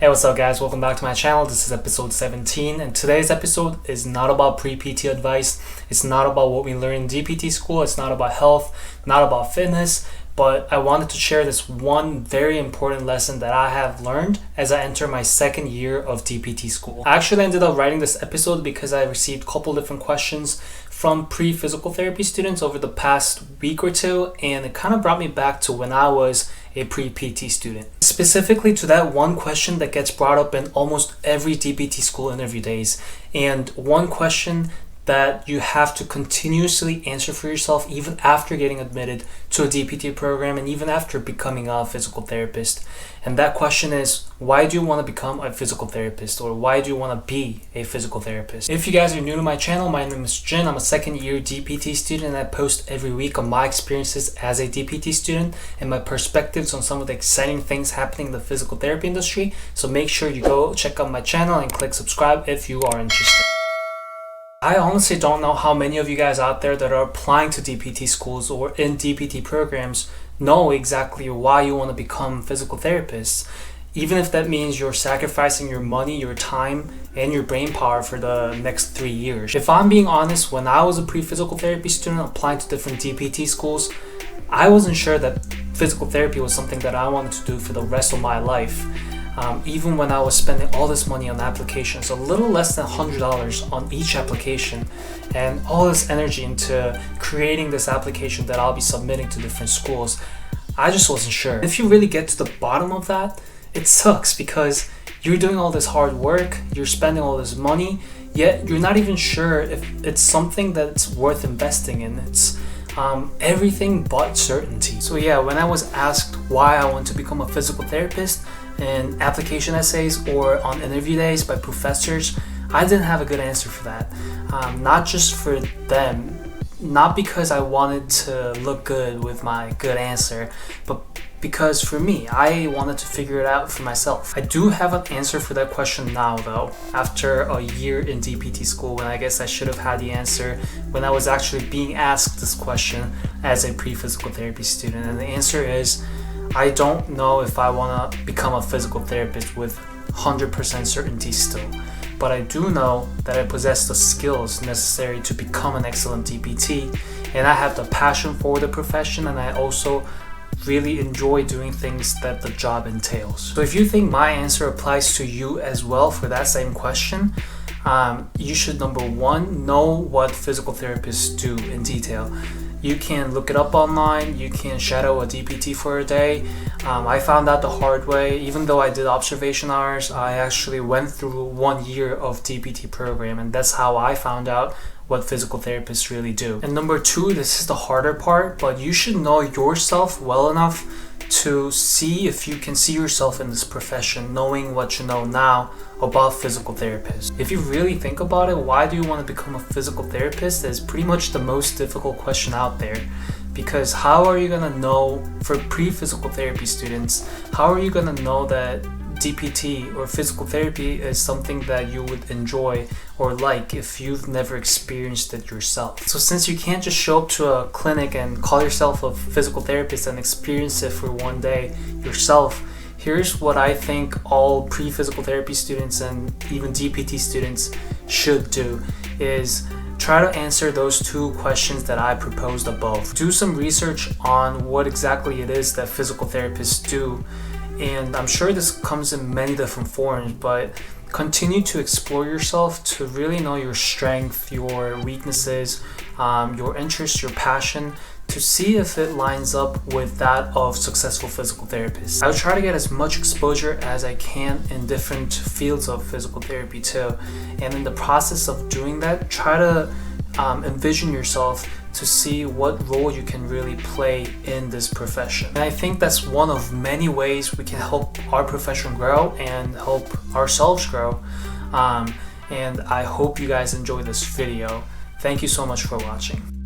Hey, what's up guys? Welcome back to my channel. This is episode 17 and today's episode is not about pre-PT advice. It's not about what we learn in DPT school. It's not about health, not about fitness, but I wanted to share this one very important lesson that I have learned as I enter my second year of DPT school. I actually ended up writing this episode because I received a couple different questions from pre-physical therapy students over the past week or two, and it kind of brought me back to when I was a pre-PT student. Specifically to that one question that gets brought up in almost every DPT school interview days, and one question that you have to continuously answer for yourself even after getting admitted to a DPT program and even after becoming a physical therapist. And that question is, why do you want to become a physical therapist, or why do you want to be a physical therapist? If you guys are new to my channel, my name is Jin. I'm a second year DPT student and I post every week on my experiences as a DPT student and my perspectives on some of the exciting things happening in the physical therapy industry. So make sure you go check out my channel and click subscribe if you are interested. I honestly don't know how many of you guys out there that are applying to DPT schools or in DPT programs know exactly why you want to become physical therapists, even if that means you're sacrificing your money, your time, and your brain power for the next 3 years. If I'm being honest, when I was a pre-physical therapy student applying to different DPT schools, I wasn't sure that physical therapy was something that I wanted to do for the rest of my life. Even when I was spending all this money on applications, a little less than $100 on each application, and all this energy into creating this application that I'll be submitting to different schools, I just wasn't sure. If you really get to the bottom of that, it sucks because you're doing all this hard work, you're spending all this money, yet you're not even sure if it's something that's worth investing in. It's everything but certainty. So yeah, when I was asked why I want to become a physical therapist in application essays or on interview days by professors, I didn't have a good answer for that. Not just for them, not because I wanted to look good with my good answer, but because for me, I wanted to figure it out for myself. I do have an answer for that question now though, after a year in DPT school, when I guess I should have had the answer when I was actually being asked this question as a pre-physical therapy student. And the answer is, I don't know if I want to become a physical therapist with 100% certainty still, but I do know that I possess the skills necessary to become an excellent DPT, and I have the passion for the profession, and I also really enjoy doing things that the job entails. So if you think my answer applies to you as well for that same question, you should, number one, know what physical therapists do in detail. You can look it up online, you can shadow a DPT for a day. I found out the hard way. Even though I did observation hours, I actually went through 1 year of DPT program, and that's how I found out what physical therapists really do. And number two, this is the harder part, but you should know yourself well enough to see if you can see yourself in this profession, knowing what you know now about physical therapists. If you really think about it, why do you want to become a physical therapist is pretty much the most difficult question out there. Because how are you gonna know, for pre-physical therapy students, how are you gonna know that DPT or physical therapy is something that you would enjoy or like if you've never experienced it yourself? So since you can't just show up to a clinic and call yourself a physical therapist and experience it for one day yourself, here's what I think all pre-physical therapy students and even DPT students should do is try to answer those two questions that I proposed above. Do some research on what exactly it is that physical therapists do. And I'm sure this comes in many different forms, but continue to explore yourself to really know your strength, your weaknesses, your interests, your passion, to see if it lines up with that of successful physical therapists. I would try to get as much exposure as I can in different fields of physical therapy too. And in the process of doing that, try to envision yourself to see what role you can really play in this profession. And I think that's one of many ways we can help our profession grow and help ourselves grow. And I hope you guys enjoy this video. Thank you so much for watching.